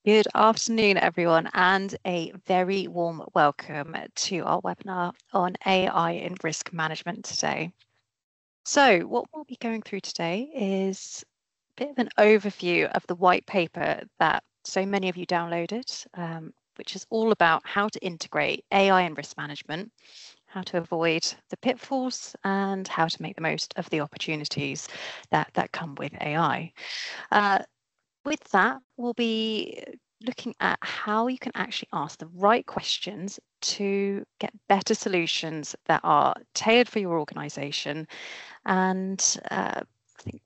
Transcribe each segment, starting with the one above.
Good afternoon, everyone, and a very warm welcome to our webinar on AI in risk management today. So what we'll be going through today is a bit of an overview of the white paper that so many of you downloaded, which is all about how to integrate AI in risk management, how to avoid the pitfalls, and how to make the most of the opportunities that come with AI. With that, we'll be looking at how you can actually ask the right questions to get better solutions that are tailored for your organization. And I think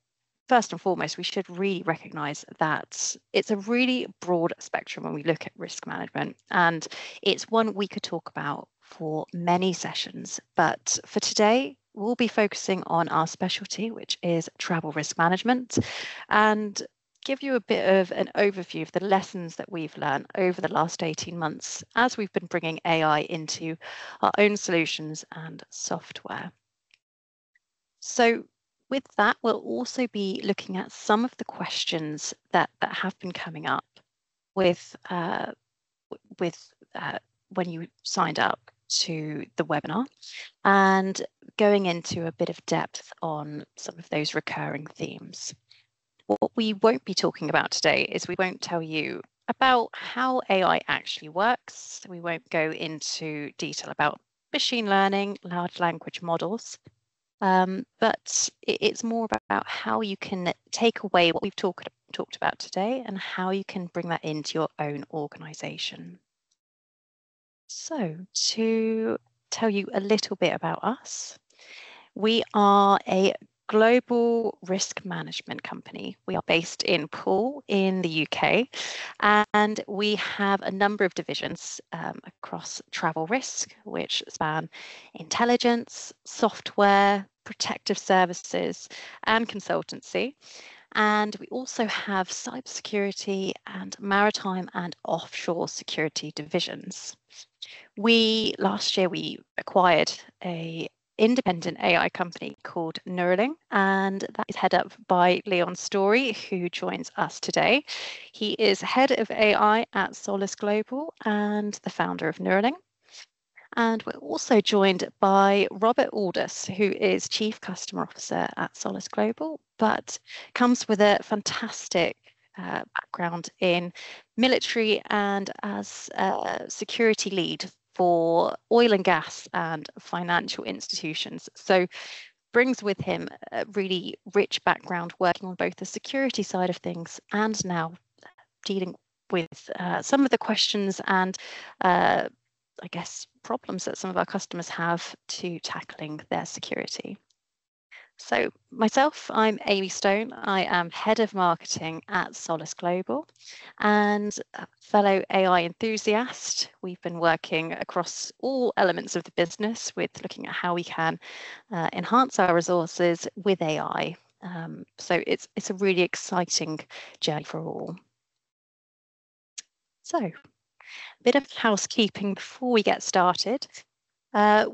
first and foremost, we should really recognize that it's a really broad spectrum when we look at risk management, and it's one we could talk about for many sessions. But for today, we'll be focusing on our specialty, which is travel risk management, and give you a bit of an overview of the lessons that we've learned over the last 18 months as we've been bringing AI into our own solutions and software. So with that, we'll also be looking at some of the questions that have been coming up with when you signed up to the webinar, and going into a bit of depth on some of those recurring themes. What we won't be talking about today is we won't tell you about how AI actually works. We won't go into detail about machine learning, large language models, but it's more about how you can take away what we've talked about today and how you can bring that into your own organization. So to tell you a little bit about us, we are a global risk management company. We are based in Poole in the UK, and we have a number of divisions across travel risk, which span intelligence, software, protective services, and consultancy. And we also have cybersecurity and maritime and offshore security divisions. Last year we acquired a independent AI company called Neuraling, and that is headed up by Leon Storey, who joins us today. He is head of AI at Solace Global and the founder of Neuraling. And we're also joined by Robert Aldous, who is Chief Customer Officer at Solace Global, but comes with a fantastic background in military and as a security lead for oil and gas and financial institutions. So brings with him a really rich background working on both the security side of things and now dealing with some of the questions and I guess problems that some of our customers have to tackling their security. So myself, I'm Amy Stone. I am head of marketing at Solace Global and a fellow AI enthusiast. We've been working across all elements of the business with looking at how we can enhance our resources with AI. So it's a really exciting journey for all. So a bit of housekeeping before we get started.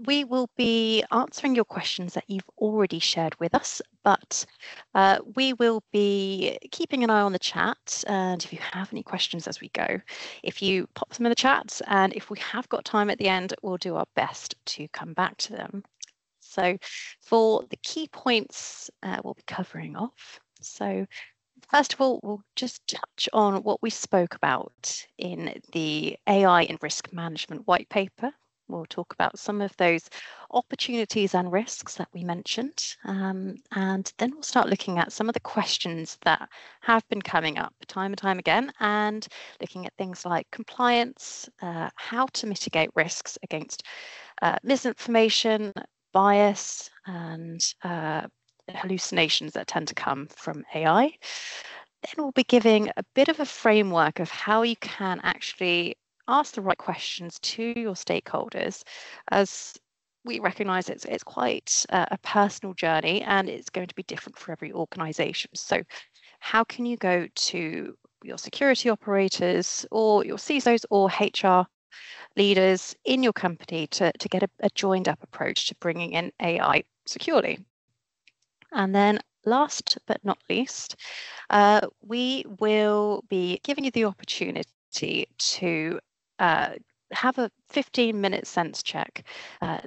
We will be answering your questions that you've already shared with us, but we will be keeping an eye on the chat. And if you have any questions as we go, if you pop them in the chat, and if we have got time at the end, we'll do our best to come back to them. So for the key points we'll be covering off. So first of all, we'll just touch on what we spoke about in the AI in risk management white paper. We'll talk about some of those opportunities and risks that we mentioned, and then we'll start looking at some of the questions that have been coming up time and time again, and looking at things like compliance, how to mitigate risks against misinformation, bias, and hallucinations that tend to come from AI. Then we'll be giving a bit of a framework of how you can actually ask the right questions to your stakeholders, as we recognise it's quite a personal journey and it's going to be different for every organisation. So how can you go to your security operators or your CISOs or HR leaders in your company to get a joined up approach to bringing in AI securely? And then last but not least, we will be giving you the opportunity to have a 15-minute sense check,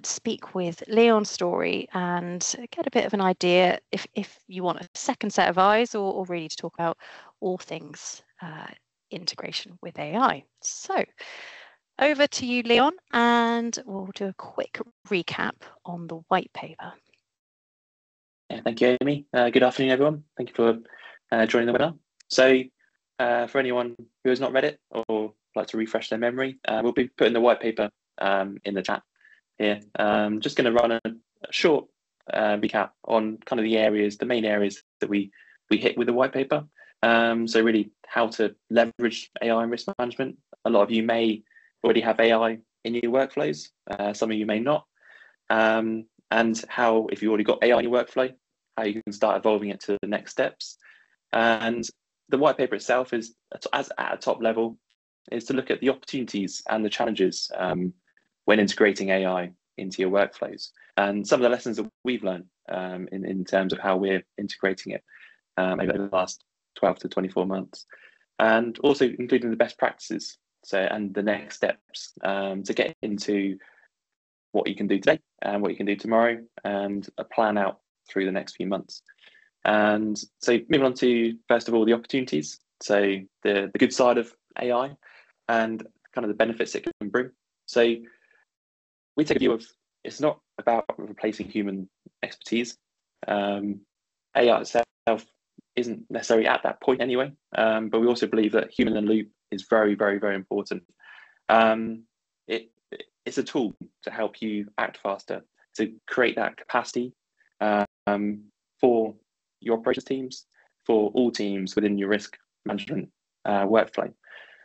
speak with Leon Storey and get a bit of an idea if you want a second set of eyes or really to talk about all things integration with AI. So over to you, Leon, and we'll do a quick recap on the white paper. Yeah, thank you, Amy. Good afternoon, everyone. Thank you for joining the webinar. So for anyone who has not read it or like to refresh their memory, we'll be putting the white paper in the chat here. Just going to run a short recap on kind of the main areas that we hit with the white paper. So really how to leverage AI in risk management. A lot of you may already have AI in your workflows. Some of you may not. And how, if you already got AI in your workflow, how you can start evolving it to the next steps. And the white paper itself is, as at a top level, is to look at the opportunities and the challenges when integrating AI into your workflows. And some of the lessons that we've learned in terms of how we're integrating it over the last 12 to 24 months. And also including the best practices, and the next steps to get into what you can do today and what you can do tomorrow, and a plan out through the next few months. And so moving on to, first of all, the opportunities. So the good side of AI and kind of the benefits it can bring. So we take a view of, it's not about replacing human expertise. AI itself isn't necessarily at that point anyway, but we also believe that human in the loop is very, very, very important. It's a tool to help you act faster, to create that capacity for your operations teams, for all teams within your risk management workflow.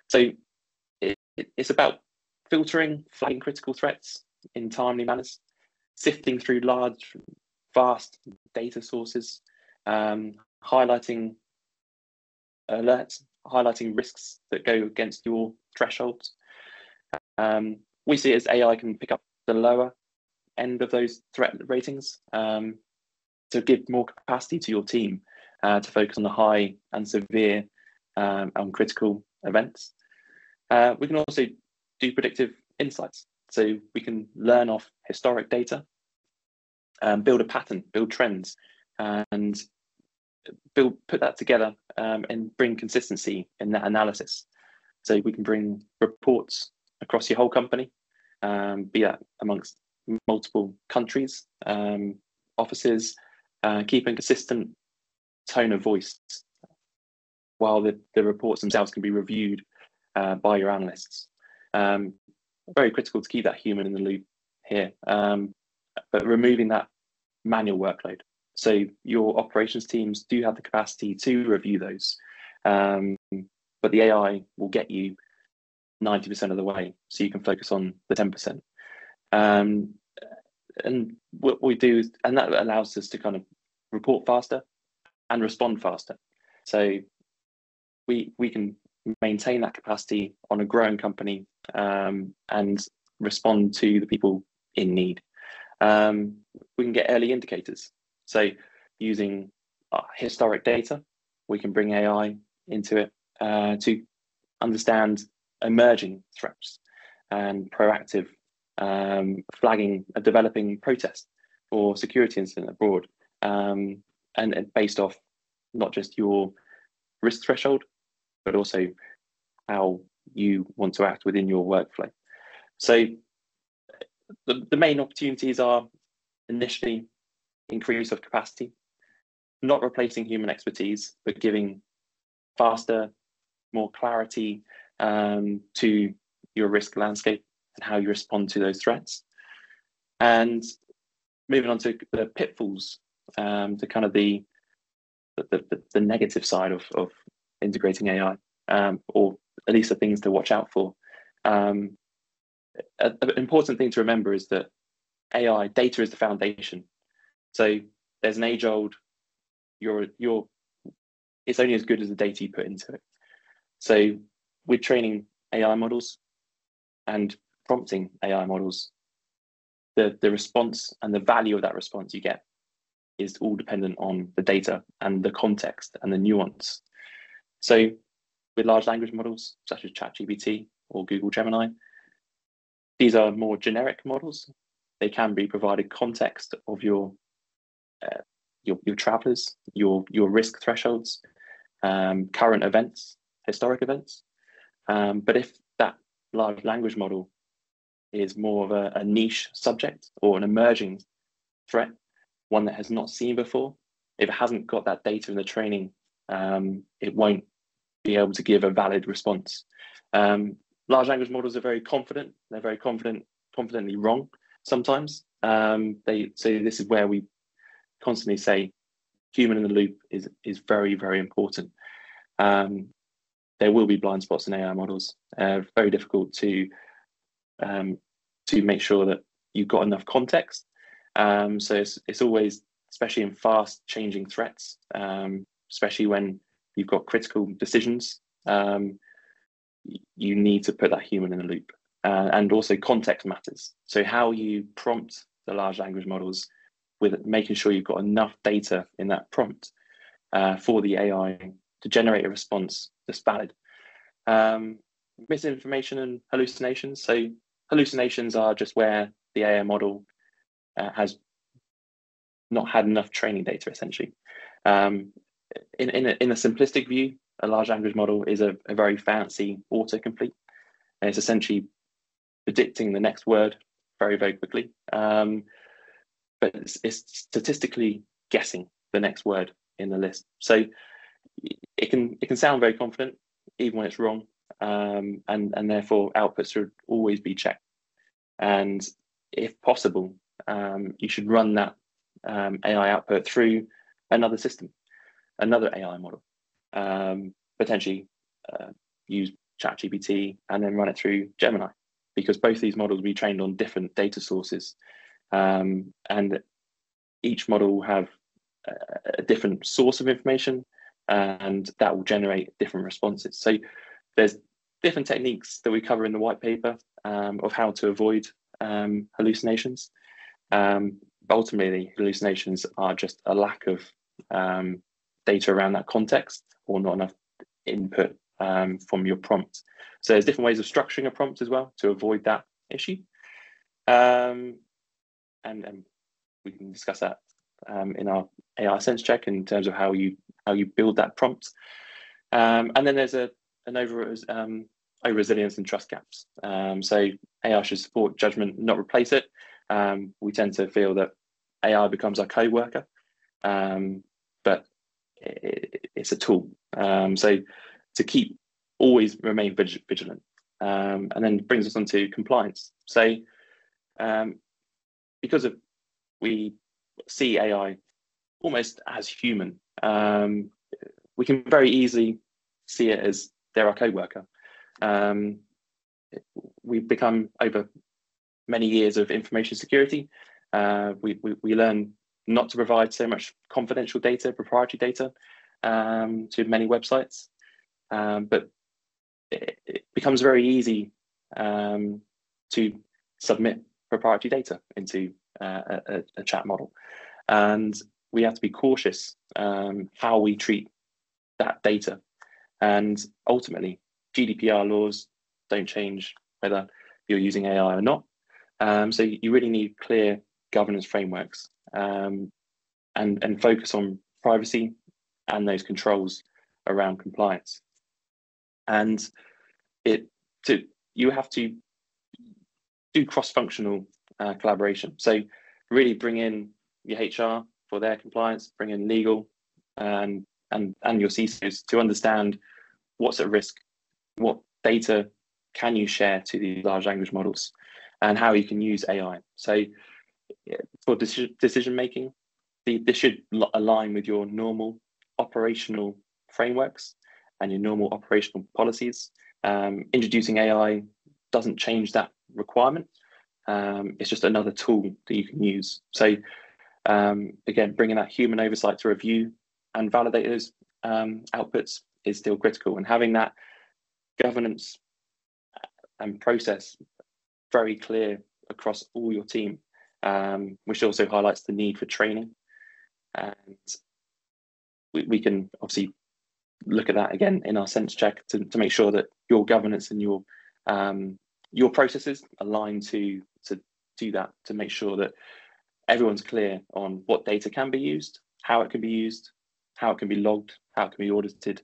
So it's about filtering, flagging critical threats in timely manners, sifting through large, vast data sources, highlighting alerts, highlighting risks that go against your thresholds. We see it as AI can pick up the lower end of those threat ratings to give more capacity to your team to focus on the high and severe and critical events. We can also do predictive insights. So we can learn off historic data, build a pattern, build trends, and put that together and bring consistency in that analysis. So we can bring reports across your whole company, be that amongst multiple countries, offices, keeping a consistent tone of voice while the reports themselves can be reviewed by your analysts. Very critical to keep that human in the loop here, but removing that manual workload. So your operations teams do have the capacity to review those, but the AI will get you 90% of the way, so you can focus on the 10%. And what we do, and that allows us to kind of report faster and respond faster. So we can maintain that capacity on a growing company and respond to the people in need. We can get early indicators. So using historic data, we can bring AI into it to understand emerging threats and proactive flagging, developing protest or security incident abroad, and based off not just your risk threshold, but also how you want to act within your workflow. So the main opportunities are initially increase of capacity, not replacing human expertise, but giving faster, more clarity to your risk landscape and how you respond to those threats. And moving on to the pitfalls, to kind of the negative side of integrating AI, or at least the things to watch out for. An important thing to remember is that AI data is the foundation. So there's an age-old, it's only as good as the data you put into it. So with training AI models and prompting AI models, the response and the value of that response you get is all dependent on the data and the context and the nuance. So with large language models such as ChatGPT or Google Gemini, these are more generic models. They can be provided context of your travelers, your risk thresholds, current events, historic events. But if that large language model is more of a niche subject or an emerging threat, one that has not seen before, if it hasn't got that data in the training, it won't be able to give a valid response. Large language models are very confident. They're very confidently wrong sometimes. So this is where we constantly say human in the loop is very, very important. There will be blind spots in AI models. Very difficult to make sure that you've got enough context. So it's always, especially in fast changing threats, especially when you've got critical decisions, you need to put that human in the loop. And also context matters. So how you prompt the large language models with making sure you've got enough data in that prompt for the AI to generate a response that's valid. Misinformation and hallucinations. So hallucinations are just where the AI model has not had enough training data, essentially. In a simplistic view, a large language model is a very fancy autocomplete. And it's essentially predicting the next word very, very quickly. But it's statistically guessing the next word in the list. So it can sound very confident, even when it's wrong. And therefore outputs should always be checked. And if possible, you should run that AI output through another system, another AI model, potentially use ChatGPT and then run it through Gemini, because both these models will be trained on different data sources, and each model will have a different source of information, and that will generate different responses. So there's different techniques that we cover in the white paper of how to avoid hallucinations. But ultimately, hallucinations are just a lack of data around that context or not enough input from your prompt. So there's different ways of structuring a prompt as well to avoid that issue. And we can discuss that in our AI sense check in terms of how you build that prompt. And then there's an over resilience and trust gaps. So AI should support judgment, not replace it. We tend to feel that AI becomes our co-worker, but it's a tool. So to always remain vigilant. And then brings us on to compliance. So because we see AI almost as human, we can very easily see it as they're our co-worker. We've become, over many years of information security, we learn not to provide so much confidential data, proprietary data, to many websites, but it becomes very easy to submit proprietary data into a chat model, and we have to be cautious how we treat that data. And ultimately, GDPR laws don't change whether you're using AI or not. So you really need clear governance frameworks, and focus on privacy and those controls around compliance. And you have to do cross-functional collaboration. So really bring in your HR for their compliance, bring in legal and your CISOs to understand what's at risk, what data can you share to these large language models, and how you can use AI. So for decision making, this should align with your normal operational frameworks and your normal operational policies. Introducing AI doesn't change that requirement. It's just another tool that you can use. So again, bringing that human oversight to review and validate those outputs is still critical, and having that governance and process very clear across all your team, which also highlights the need for training. and we can obviously look at that again in our sense check to make sure that your governance and your processes align to do that, to make sure that everyone's clear on what data can be used, how it can be used, how it can be logged, how it can be audited,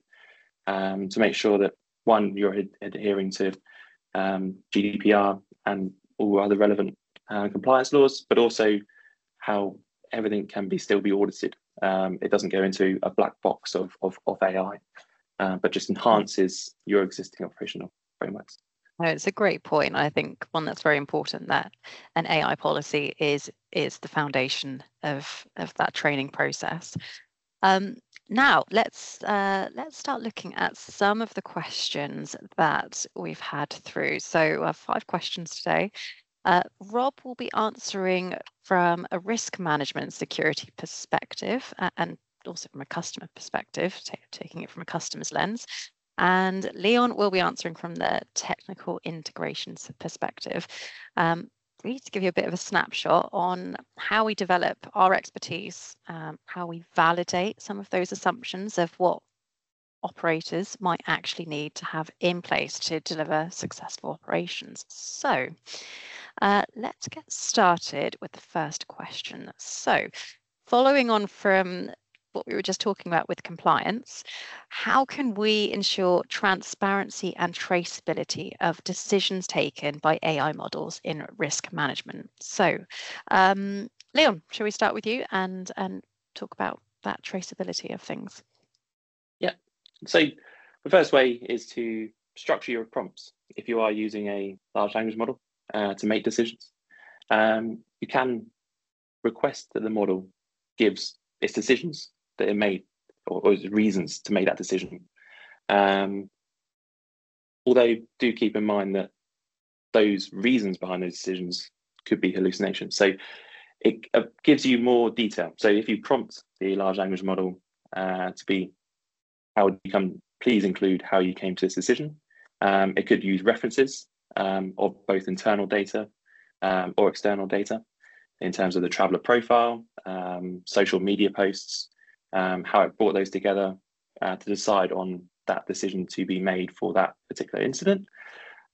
to make sure that one, you're adhering to GDPR and all other relevant compliance laws, but also how everything can still be audited. It doesn't go into a black box of AI, but just enhances your existing operational frameworks. No, it's a great point. I think one that's very important, that an AI policy is the foundation of that training process. Now let's start looking at some of the questions that we've had through. So 5 questions today. Rob will be answering from a risk management security perspective, and also from a customer perspective, taking it from a customer's lens. And Leon will be answering from the technical integrations perspective. Really to give you a bit of a snapshot on how we develop our expertise, how we validate some of those assumptions of what operators might actually need to have in place to deliver successful operations. So let's get started with the first question. So following on from what we were just talking about with compliance, how can we ensure transparency and traceability of decisions taken by AI models in risk management? So, Leon, shall we start with you and talk about that traceability of things? Yeah. So the first way is to structure your prompts. If you are using a large language model to make decisions, you can request that the model gives its decisions that it made, or its reasons to make that decision. Although do keep in mind that those reasons behind those decisions could be hallucinations. So it gives you more detail. So if you prompt the large language model to be, please include how you came to this decision. It could use references of both internal data or external data in terms of the traveler profile, social media posts, how it brought those together to decide on that decision to be made for that particular incident.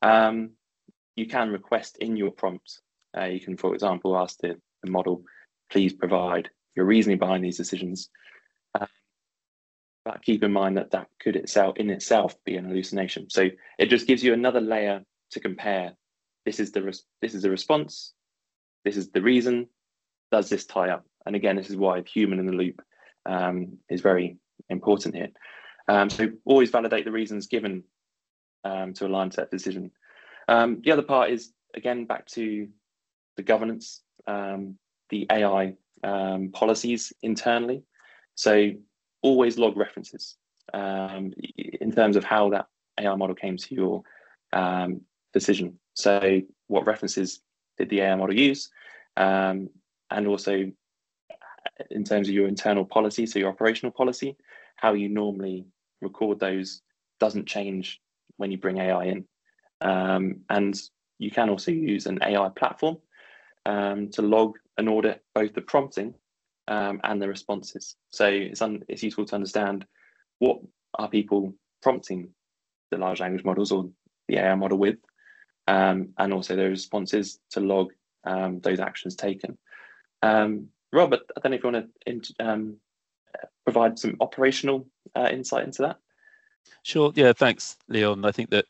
You can request in your prompt, you can, for example, ask the model, please provide your reasoning behind these decisions. But keep in mind that that could in itself be an hallucination. So it just gives you another layer to compare. This is the response. This is the reason. Does this tie up? And again, this is why human in the loop is very important here. So always validate the reasons given to align to that decision. The other part is, again, back to the governance, the AI policies internally. So always log references in terms of how that AI model came to your decision. So what references did the AI model use? And also in terms of your internal policy, so your operational policy, how you normally record those doesn't change when you bring AI in. And you can also use an AI platform to log and audit both the prompting and the responses. So it's useful to understand what are people prompting the large language models or the AI model with, and also their responses to log those actions taken. Robert, I don't know if you want to provide some operational insight into that. Sure. Yeah, thanks, Leon. I think that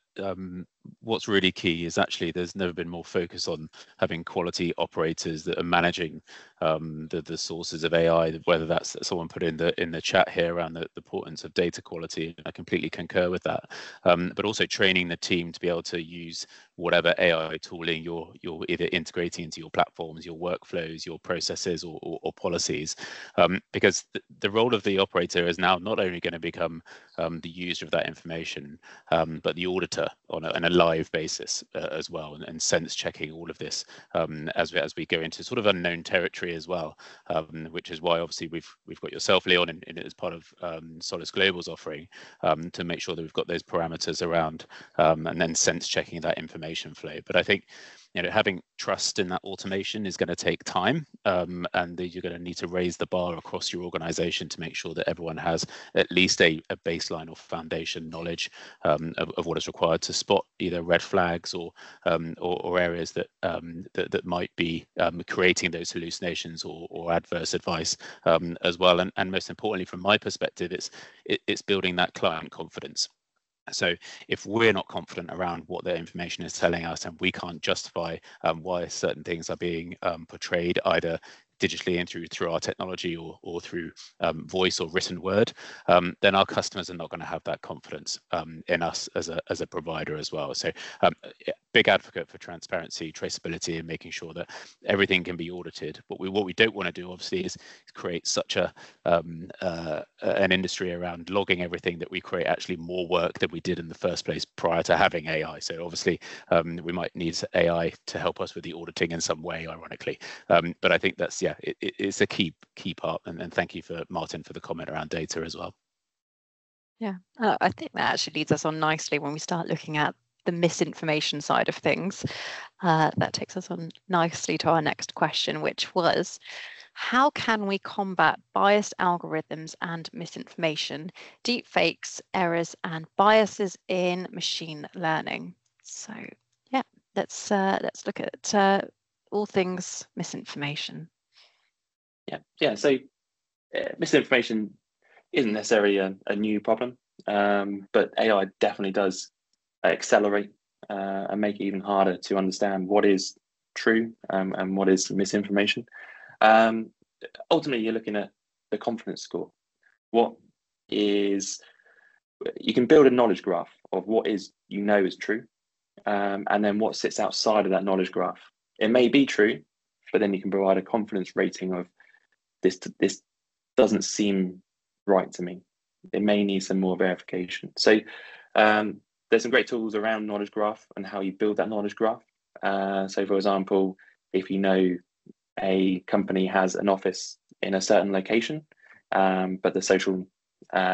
what's really key is actually there's never been more focus on having quality operators that are managing the sources of AI, whether that's someone put in the chat here around the importance of data quality. I completely concur with that. But also training the team to be able to use whatever AI tooling you're either integrating into your platforms, your workflows, your processes, or policies, because the role of the operator is now not only going to become the user of that information, but the auditor on a live basis as well, and sense checking all of this as we go into sort of unknown territory as well, which is why obviously we've got yourself, Leon, in as part of Solace Global's offering, to make sure that we've got those parameters around and then sense checking that information flow. But I think having trust in that automation is going to take time, and you're going to need to raise the bar across your organization to make sure that everyone has at least a baseline or foundation knowledge of what is required to spot either red flags or areas that that might be creating those hallucinations or adverse advice as well. And most importantly, from my perspective, it's building that client confidence. So if we're not confident around what their information is telling us, and we can't justify why certain things are being portrayed either digitally and through our technology or through voice or written word, then our customers are not going to have that confidence in us as a provider as well. So big advocate for transparency, traceability, and making sure that everything can be audited. What we don't want to do, obviously, is create such an industry around logging everything that we create actually more work than we did in the first place prior to having AI. So obviously we might need AI to help us with the auditing in some way, ironically. But I think that's it's a key part, and thank you for Martin for the comment around data as well. Yeah, I think that actually leads us on nicely when we start looking at the misinformation side of things. That takes us on nicely to our next question, which was, how can we combat biased algorithms and misinformation, deepfakes, errors, and biases in machine learning? So yeah, let's look at all things misinformation. Yeah. So misinformation isn't necessarily a new problem, but AI definitely does accelerate and make it even harder to understand what is true and what is misinformation. Ultimately, you're looking at the confidence score. You can build a knowledge graph of what is is true, and then what sits outside of that knowledge graph. It may be true, but then you can provide a confidence rating of this doesn't seem right to me. It may need some more verification. So there's some great tools around knowledge graph and how you build that knowledge graph. So for example, if you know a company has an office in a certain location, but the social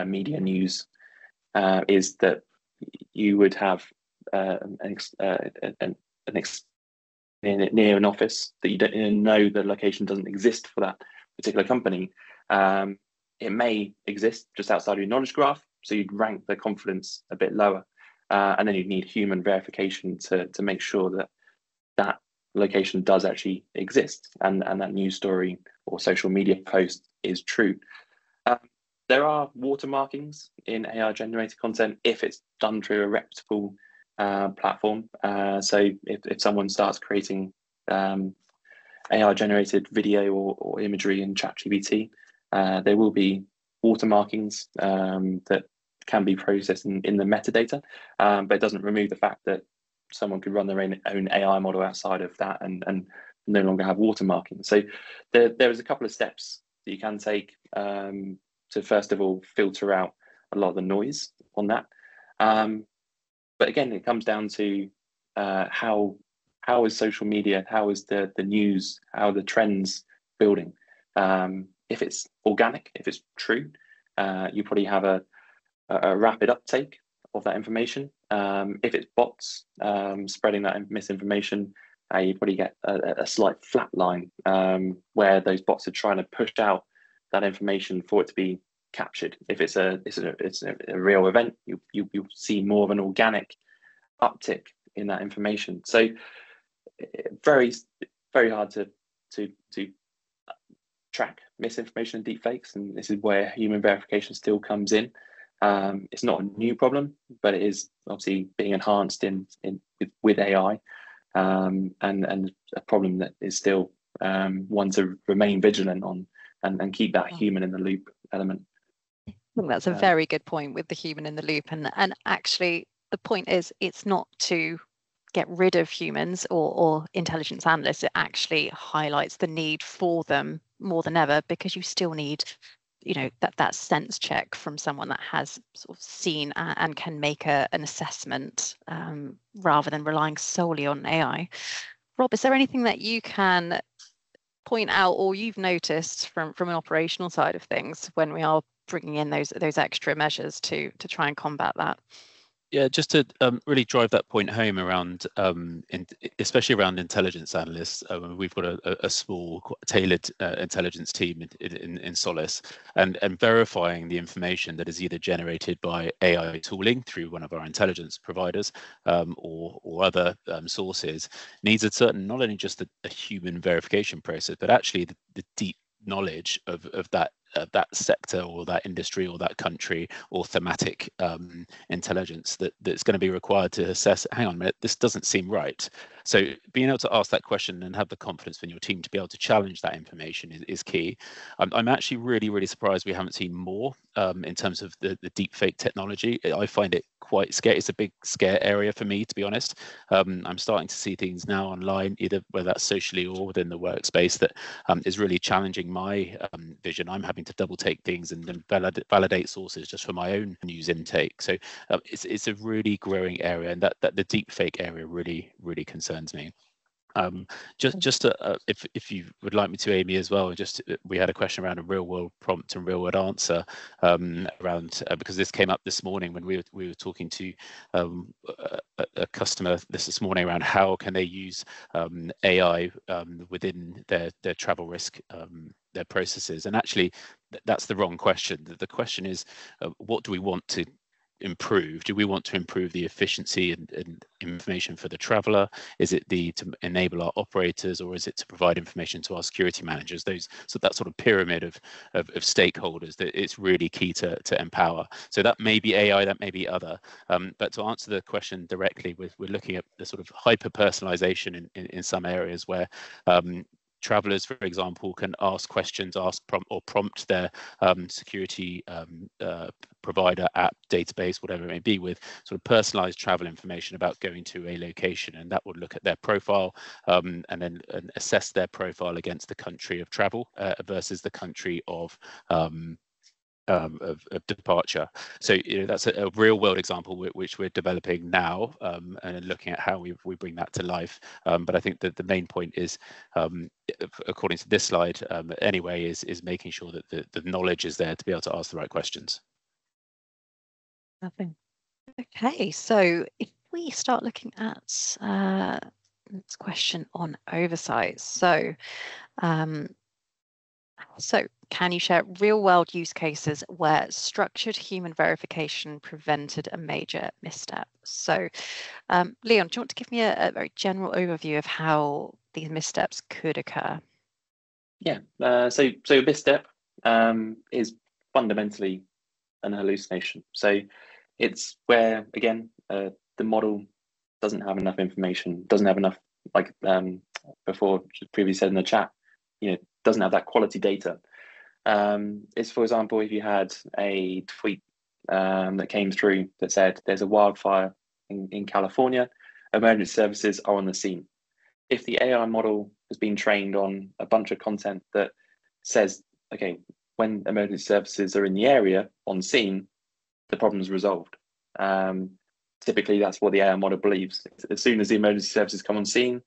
media news is that you would have near an office that you don't know the location doesn't exist for that particular company. It may exist just outside of your knowledge graph, so you'd rank the confidence a bit lower, and then you'd need human verification to make sure that that location does actually exist and that news story or social media post is true. There are watermarkings in AI generated content if it's done through a reputable platform. So if someone starts creating AI generated video or imagery in ChatGPT, there will be watermarkings that can be processed in the metadata, but it doesn't remove the fact that someone could run their own AI model outside of that and no longer have watermarking. So there is a couple of steps that you can take to first of all filter out a lot of the noise on that. But again, it comes down to how is social media, how is the news, how are the trends building? If it's organic, if it's true, you probably have a rapid uptake of that information. If it's bots spreading that misinformation, you probably get a slight flat line where those bots are trying to push out that information for it to be captured. If it's a real event, you'll see more of an organic uptick in that information. So very hard to track misinformation and deepfakes, and this is where human verification still comes in. It's not a new problem, but it is obviously being enhanced with AI, and a problem that is still one to remain vigilant on and keep that human in the loop element. I think that's a very good point with the human in the loop, and actually the point is it's not to get rid of humans or intelligence analysts. It actually highlights the need for them more than ever, because you still need that sense check from someone that has sort of seen and can make an assessment rather than relying solely on AI. Rob, is there anything that you can point out or you've noticed from an operational side of things when we are bringing in those extra measures to try and combat that? Yeah, just to really drive that point home around, especially around intelligence analysts, we've got a small, tailored intelligence team in Solace, and verifying the information that is either generated by AI tooling through one of our intelligence providers or other sources needs a certain, not only just a human verification process, but actually the deep knowledge of that sector or that industry or that country or thematic intelligence that's going to be required to assess, hang on a minute, this doesn't seem right. So being able to ask that question and have the confidence in your team to be able to challenge that information is key. I'm actually really surprised we haven't seen more in terms of the deep fake technology. I find it quite scary. It's a big scare area for me, to be honest. I'm starting to see things now online, either whether that's socially or within the workspace, that is really challenging my vision. I'm having to double take things and then validate sources just for my own news intake. So it's a really growing area, and that the deep fake area really concerns me. If you would like me to, Amy, as well, we had a question around a real world prompt and real world answer around because this came up this morning when we were talking to a customer this morning around how can they use AI within their travel risk their processes. And actually that's the wrong question. The question is what do we want to improve? Do we want to improve the efficiency and information for the traveller? Is it to enable our operators, or is it to provide information to our security managers? So that sort of pyramid of stakeholders that it's really key to empower. So that may be AI, that may be other. But to answer the question directly, we're looking at the sort of hyper personalization in some areas where travelers, for example, can ask questions, prompt their security provider, app, database, whatever it may be, with sort of personalized travel information about going to a location, and that would look at their profile and then assess their profile against the country of travel versus the country of departure. So that's a real world example which we're developing now and looking at how we bring that to life. But I think that the main point is, according to this slide anyway, is making sure that the knowledge is there to be able to ask the right questions. Nothing. Okay, so if we start looking at this question on oversight, so can you share real-world use cases where structured human verification prevented a major misstep? So, Leon, do you want to give me a very general overview of how these missteps could occur? Yeah, so a misstep is fundamentally an hallucination. So it's where, again, the model doesn't have enough information, doesn't have enough, like before previously said in the chat, doesn't have that quality data. It's, for example, if you had a tweet that came through that said there's a wildfire in California, emergency services are on the scene. If the AI model has been trained on a bunch of content that says, okay, when emergency services are in the area on scene, the problem's resolved. Typically, that's what the AI model believes. As soon as the emergency services come on scene,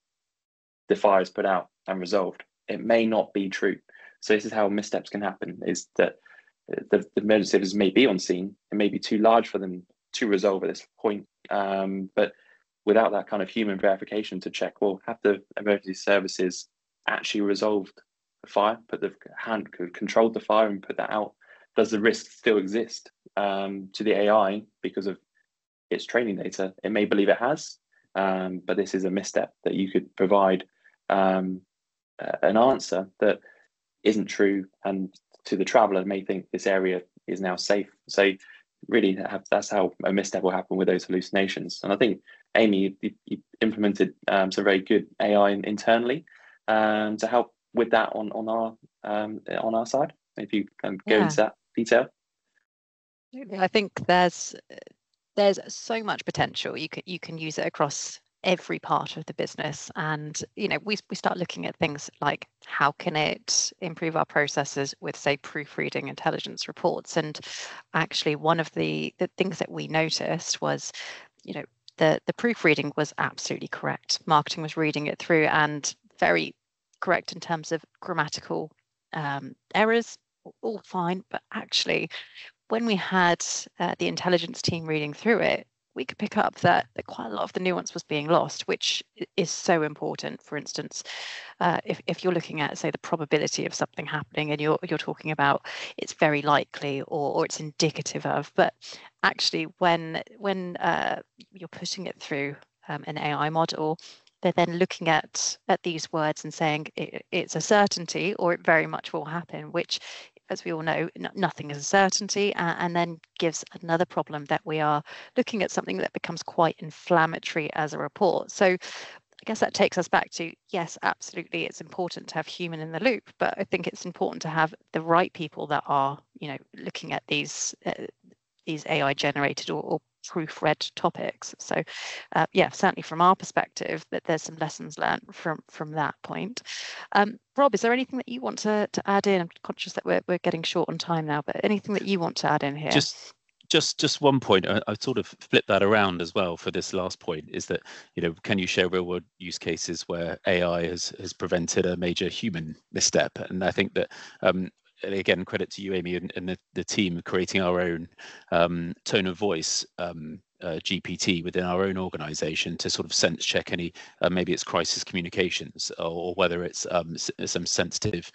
the fire is put out and resolved. It may not be true. So this is how missteps can happen, is that the emergency services may be on scene. It may be too large for them to resolve at this point. But without that kind of human verification to check, well, have the emergency services actually resolved the fire, controlled the fire and put that out? Does the risk still exist to the AI because of its training data? It may believe it has, but this is a misstep that you could provide an answer that isn't true, and to the traveller may think this area is now safe. So really, that's how a misstep will happen with those hallucinations. And I think, Amy, you implemented some very good AI internally to help with that on our side. If you can go into that detail. I think there's so much potential. You can use it across every part of the business, and we start looking at things like how can it improve our processes with, say, proofreading intelligence reports. And actually one of the things that we noticed was the proofreading was absolutely correct. Marketing was reading it through and very correct in terms of grammatical errors, all fine, but actually when we had the intelligence team reading through it, we could pick up that quite a lot of the nuance was being lost, which is so important. For instance, if you're looking at, say, the probability of something happening, and you're talking about it's very likely or it's indicative of, but actually when you're putting it through an AI model, they're then looking at these words and saying it's a certainty or it very much will happen, which, as we all know, nothing is a certainty, and then gives another problem that we are looking at something that becomes quite inflammatory as a report. So I guess that takes us back to, yes, absolutely, it's important to have human in the loop, but I think it's important to have the right people that are, looking at these AI generated or proofread topics. So yeah, certainly from our perspective, that there's some lessons learned from that point. Rob, is there anything that you want to add in? I'm conscious that we're getting short on time now, but anything that you want to add in here? Just one point. I sort of flip that around as well for this last point, is that, can you share real world use cases where AI has prevented a major human misstep? And I think that again, credit to you, Amy, and the team creating our own tone of voice GPT within our own organization to sort of sense check any, maybe it's crisis communications, or whether it's some sensitive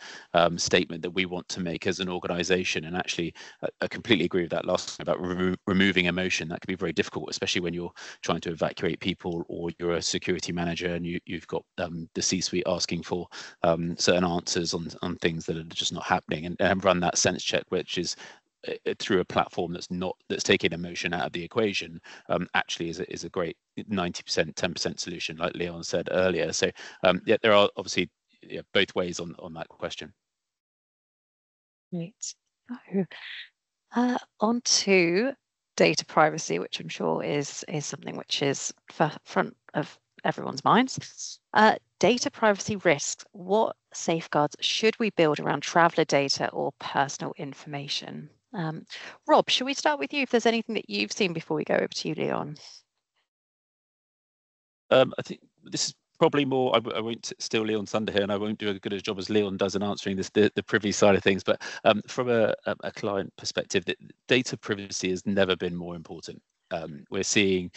statement that we want to make as an organization. And actually, I completely agree with that last thing about removing emotion. That can be very difficult, especially when you're trying to evacuate people, or you're a security manager and you've got the C-suite asking for certain answers on things that are just not happening, and run that sense check, which is through a platform that's taking emotion out of the equation, actually is a great 90%, 10% solution, like Leon said earlier. So yeah, there are obviously both ways on that question. Great. On to data privacy, which I'm sure is something which is front of everyone's minds. Data privacy risks. What safeguards should we build around traveller data or personal information? Rob, should we start with you if there's anything that you've seen before we go over to you, Leon? I think this is probably more, I won't steal Leon's thunder here, and I won't do as good a job as Leon does in answering the privy side of things, but from a client perspective, data privacy has never been more important. We're seeing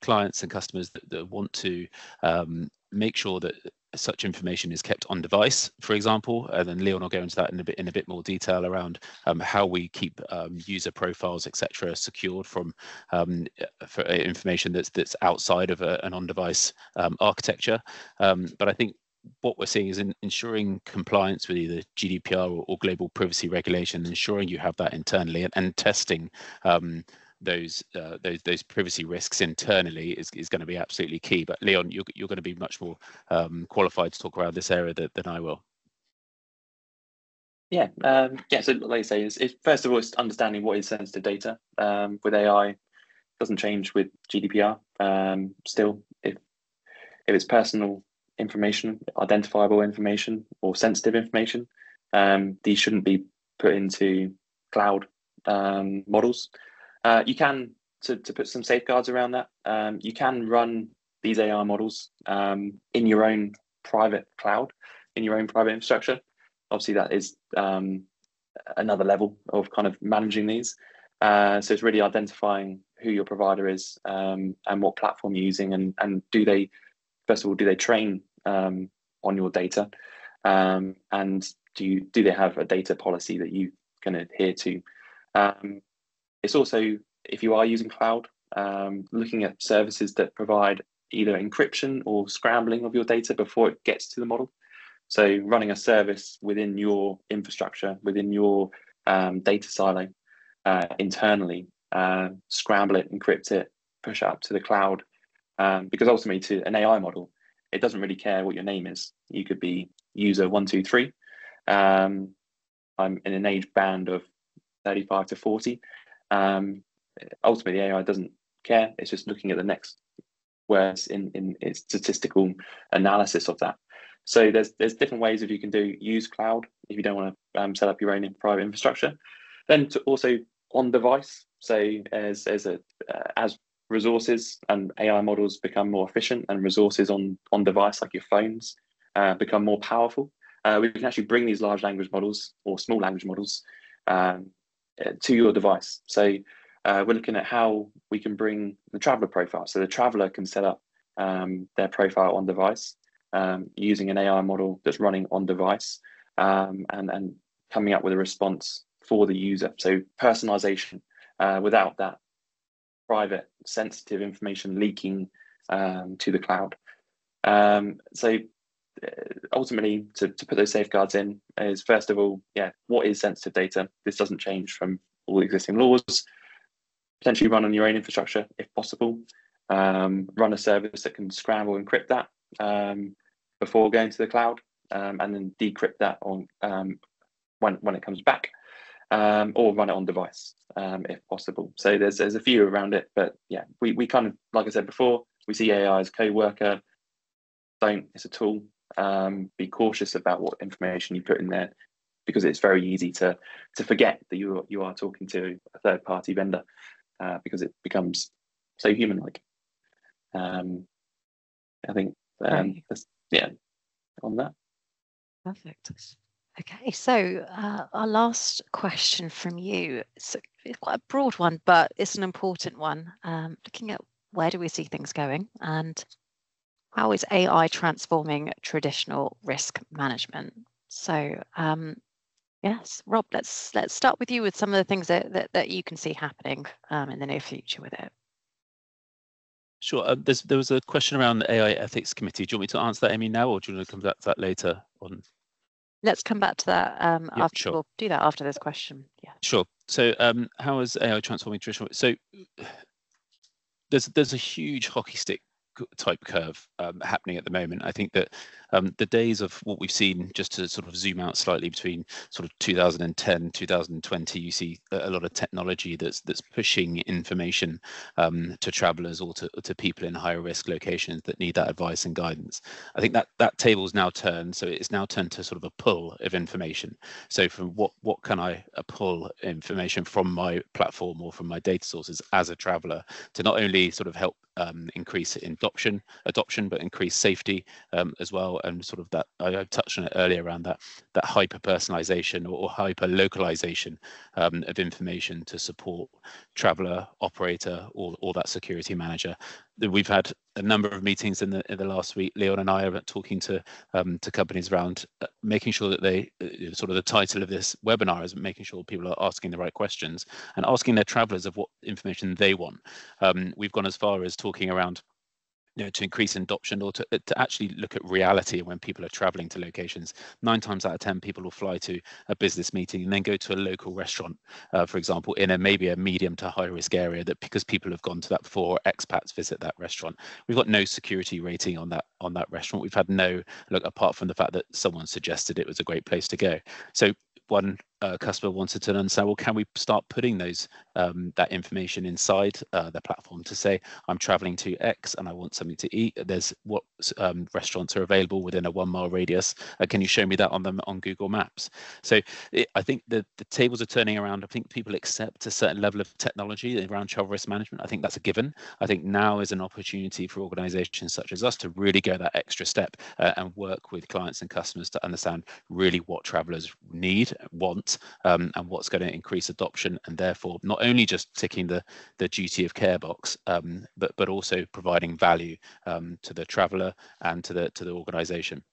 clients and customers that want to make sure that such information is kept on device, for example, and then Leon will go into that in a bit more detail around how we keep user profiles, etc., secured from for information that's outside of an on-device architecture. But I think what we're seeing is ensuring compliance with either GDPR or global privacy regulation, ensuring you have that internally, and testing those privacy risks internally is going to be absolutely key. But Leon, you're going to be much more qualified to talk around this area than I will. Yeah, so like I say, it's first of all, it's understanding what is sensitive data. With AI, doesn't change with GDPR. Still, if it's personal information, identifiable information, or sensitive information, these shouldn't be put into cloud models. You can, to put some safeguards around that, you can run these AI models in your own private cloud, in your own private infrastructure. Obviously, that is another level of kind of managing these. So it's really identifying who your provider is and what platform you're using, and do they, first of all, do they train on your data, and do they have a data policy that you can adhere to? It's also, if you are using cloud, looking at services that provide either encryption or scrambling of your data before it gets to the model. So running a service within your infrastructure, within your data silo internally, scramble it, encrypt it, push it up to the cloud. Because ultimately, to an AI model, it doesn't really care what your name is. You could be user 123. I'm in an age band of 35 to 40. Ultimately, AI doesn't care. It's just looking at the next words in its statistical analysis of that. So there's different ways if you can use cloud if you don't want to set up your own private infrastructure. Then to also on device. So as resources and AI models become more efficient, and resources on device like your phones become more powerful, we can actually bring these large language models or small language models to your device. So we're looking at how we can bring the traveler profile. So the traveler can set up their profile on device using an AI model that's running on device and coming up with a response for the user. So personalization without that private, sensitive information leaking to the cloud. So ultimately, to put those safeguards in is, first of all, what is sensitive data? This doesn't change from all the existing laws. Potentially run on your own infrastructure if possible. Run a service that can scramble and encrypt that before going to the cloud, and then decrypt that on when it comes back, or run it on device if possible. So there's a few around it, but we kind of, like I said before, we see AI as a co-worker. It's a tool. Be cautious about what information you put in there, because it's very easy to forget that you are talking to a third-party vendor, because it becomes so human-like. I think on that. Perfect. Okay, so our last question from you, it's quite a broad one, but it's an important one. Looking at where do we see things going, and how is AI transforming traditional risk management? So yes, Rob, let's start with you with some of the things that you can see happening in the near future with it. Sure. There was a question around the AI ethics committee. Do you want me to answer that, Amy, now, or do you want to come back to that later on? Let's come back to that after. Sure. We'll do that after this question. Yeah. Sure. So how is AI transforming traditional? So there's a huge hockey stick type curve happening at the moment. I think that the days of what we've seen, just to sort of zoom out slightly, between sort of 2010 2020, you see a lot of technology that's pushing information to travelers or to people in higher risk locations that need that advice and guidance. I think that table's now turned, so it's now turned to sort of a pull of information. So from what can I pull information from my platform or from my data sources as a traveler to not only sort of help increase adoption, but increase safety as well, and sort of that I touched on it earlier around that hyper personalization or hyper localization of information to support traveler, operator, or that security manager. We've had a number of meetings in the last week. Leon and I are talking to companies around making sure that they sort of the title of this webinar is making sure people are asking the right questions and asking their travelers of what information they want. We've gone as far as talking around, to increase adoption, or to actually look at reality when people are traveling to locations. 9 times out of 10 people will fly to a business meeting and then go to a local restaurant, for example, in maybe a medium to high risk area, that because people have gone to that before, expats visit that restaurant. We've got no security rating on that restaurant. We've had no look, apart from the fact that someone suggested it was a great place to go. So one customer wanted to understand, well, can we start putting those that information inside the platform to say, I'm traveling to X and I want something to eat. There's what restaurants are available within a 1 mile radius. Can you show me that on Google Maps? So I think the tables are turning around. I think people accept a certain level of technology around travel risk management. I think that's a given. I think now is an opportunity for organizations such as us to really go that extra step and work with clients and customers to understand really what travelers need, want, and what's going to increase adoption, and therefore not only just ticking the duty of care box, but also providing value to the traveler and to the organization.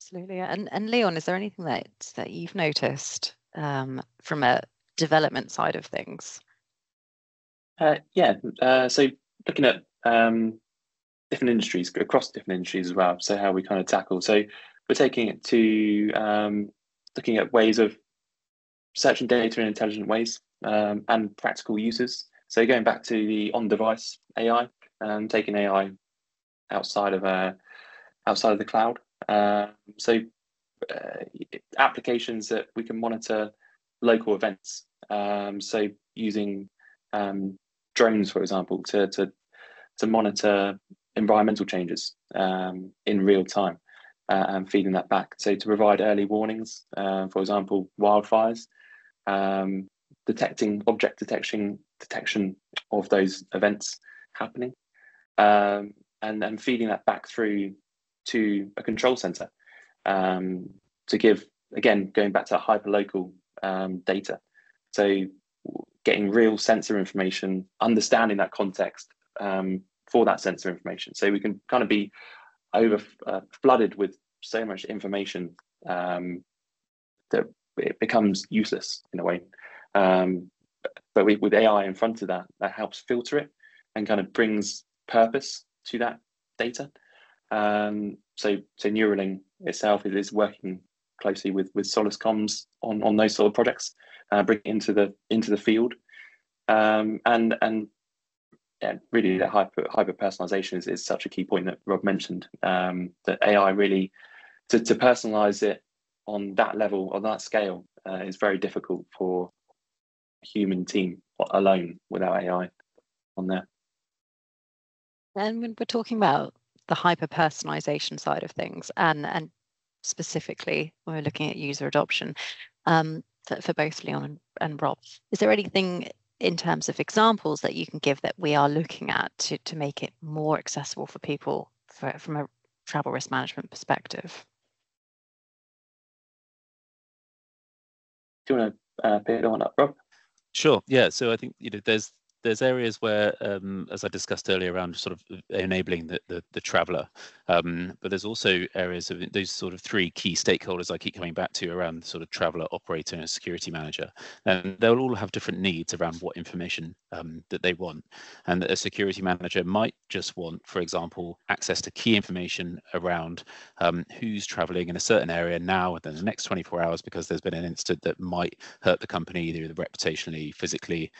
Absolutely. And Leon, is there anything that you've noticed from a development side of things? So looking at different industries, across different industries as well. So how we kind of tackle. So we're taking it to looking at ways of searching data in intelligent ways and practical uses. So going back to the on-device AI, taking AI outside of the cloud. So applications that we can monitor local events. So using drones, for example, to monitor environmental changes in real time and feeding that back. So to provide early warnings, for example, wildfires, detecting object detection of those events happening, and feeding that back through to a control center to give, again, going back to that hyperlocal data So getting real sensor information, understanding that context for that sensor information. So we can kind of be flooded with so much information that it becomes useless in a way. But with AI in front of that, that helps filter it and kind of brings purpose to that data. So Neuralink itself is working closely with Solace Comms on those sort of projects, bring it into the field, and yeah, really the hyper personalization is such a key point that Rob mentioned. That AI really to personalize it on that level, on that scale, is very difficult for a human team alone without AI on there. And when we're talking about the hyper personalization side of things, and specifically when we're looking at user adoption, for both Leon and Rob, is there anything in terms of examples that you can give that we are looking at to make it more accessible for people from a travel risk management perspective? Do you want to pick that one up, Rob? Sure. Yeah. So I think there's areas where, as I discussed earlier, around sort of enabling the traveller, but there's also areas of those sort of three key stakeholders I keep coming back to around sort of traveller, operator, and security manager, and they'll all have different needs around what information that they want. And a security manager might just want, for example, access to key information around who's travelling in a certain area now within the next 24 hours because there's been an incident that might hurt the company either reputationally, physically,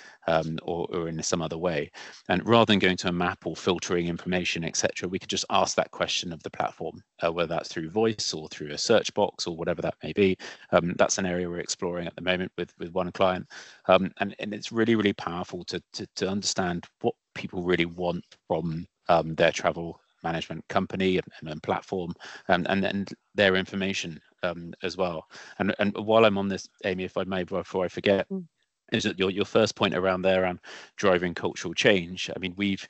or in some other way. And rather than going to a map or filtering information, etc., we could just ask that question of the platform, whether that's through voice or through a search box or whatever that may be. That's an area we're exploring at the moment with one client, and it's really, really powerful to understand what people really want from their travel management company and platform, and their information as well. And while I'm on this, Amy, if I may, before I forget, is that your first point around there around driving cultural change. I mean, we've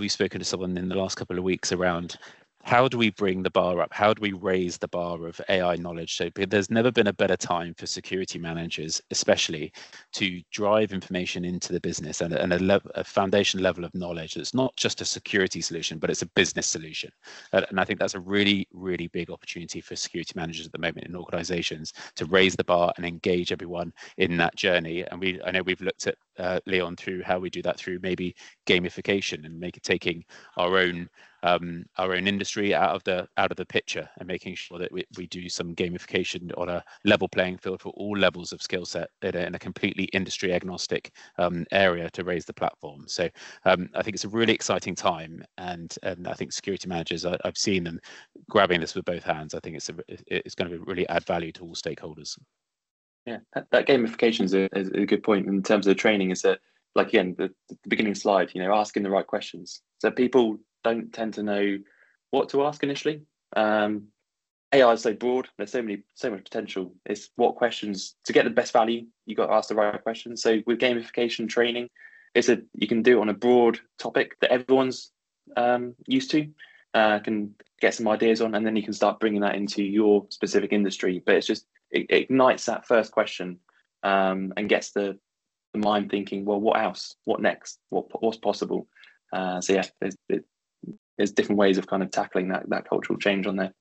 spoken to someone in the last couple of weeks around how do we bring the bar up? How do we raise the bar of AI knowledge? So there's never been a better time for security managers, especially, to drive information into the business and a foundation level of knowledge that's not just a security solution, but it's a business solution. And I think that's a really, really big opportunity for security managers at the moment in organizations to raise the bar and engage everyone in that journey. And I know we've looked at Leon through how we do that through maybe gamification and taking our own industry out of the picture and making sure that we do some gamification on a level playing field for all levels of skill set in a completely industry agnostic area to raise the platform. So I think it's a really exciting time, and I think security managers, I've seen them grabbing this with both hands. I think it's going to really add value to all stakeholders. Yeah, that gamification is a good point in terms of the training. Is that, like, again, the beginning slide, asking the right questions. So people don't tend to know what to ask initially. AI is so broad. There's so much potential. It's what questions to get the best value. You got to ask the right questions. So with gamification training, you can do it on a broad topic that everyone's used to, can get some ideas on, and then you can start bringing that into your specific industry. But it ignites that first question and gets the mind thinking, well, what else? What next? What's possible? So yeah, there's different ways of kind of tackling that cultural change on there.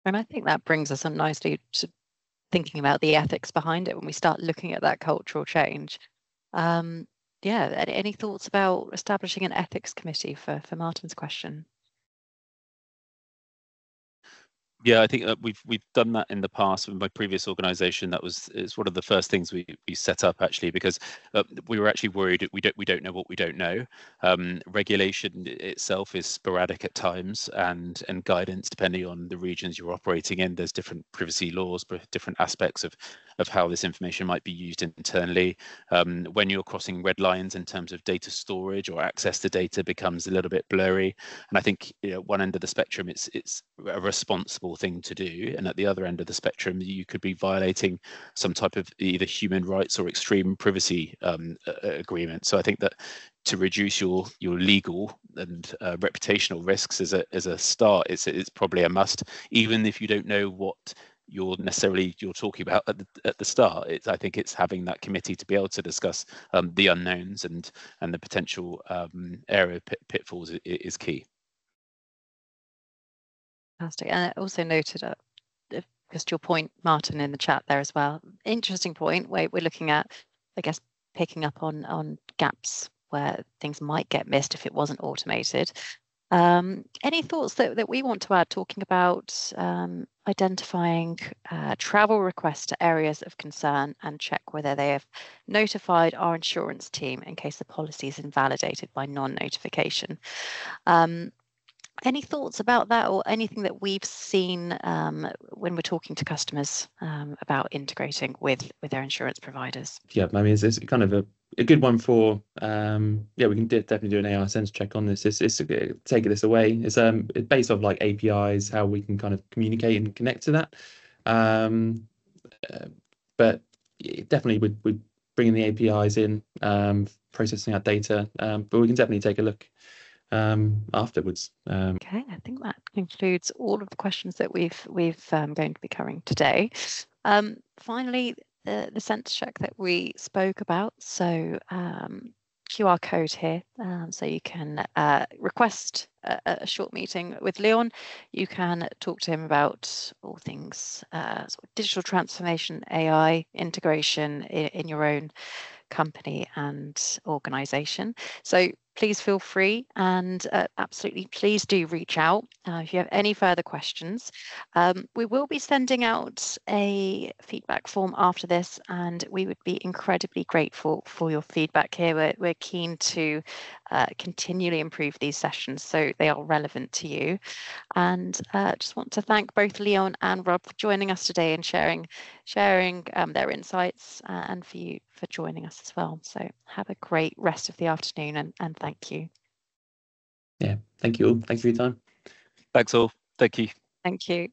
And I think that brings us on nicely to thinking about the ethics behind it when we start looking at that cultural change. Yeah, any thoughts about establishing an ethics committee for Martin's question? Yeah, I think we've done that in the past with my previous organisation. It's one of the first things we set up, actually, because we were actually worried we don't know what we don't know. Regulation itself is sporadic at times, and guidance depending on the regions you're operating in. There's different privacy laws, different aspects of how this information might be used internally. When you're crossing red lines in terms of data storage or access to data becomes a little bit blurry. And I think one end of the spectrum, it's a responsible thing to do, and at the other end of the spectrum you could be violating some type of either human rights or extreme privacy agreement. So I think that to reduce your legal and reputational risks as a start, it's probably a must, even if you don't know what you're talking about at the start. I think it's having that committee to be able to discuss the unknowns and the potential area pitfalls is key. Fantastic. And I also noted just your point, Martin, in the chat there as well. Interesting point where we're looking at, I guess, picking up on gaps where things might get missed if it wasn't automated. Any thoughts that we want to add, talking about identifying travel requests to areas of concern and check whether they have notified our insurance team in case the policy is invalidated by non-notification? Any thoughts about that, or anything that we've seen when we're talking to customers about integrating with their insurance providers? Yeah, I mean, it's kind of a good one for yeah, we can definitely do an AI sense check on this. It's take this away. It's based off like APIs, how we can kind of communicate and connect to that. But definitely with bringing the APIs in, processing that data, but we can definitely take a look afterwards. Okay, I think that concludes all of the questions that we've going to be covering today. Finally, the sense check that we spoke about. So QR code here, so you can request a short meeting with Leon. You can talk to him about all things sort of digital transformation, AI integration in your own company and organization. So please feel free, and absolutely please do reach out if you have any further questions. We will be sending out a feedback form after this, and we would be incredibly grateful for your feedback here. We're keen to continually improve these sessions so they are relevant to you. And just want to thank both Leon and Rob for joining us today and sharing their insights, and for you for joining us as well. So have a great rest of the afternoon, and thank you. Yeah, thank you all. Thanks for your time. Thanks all. Thank you. Thank you.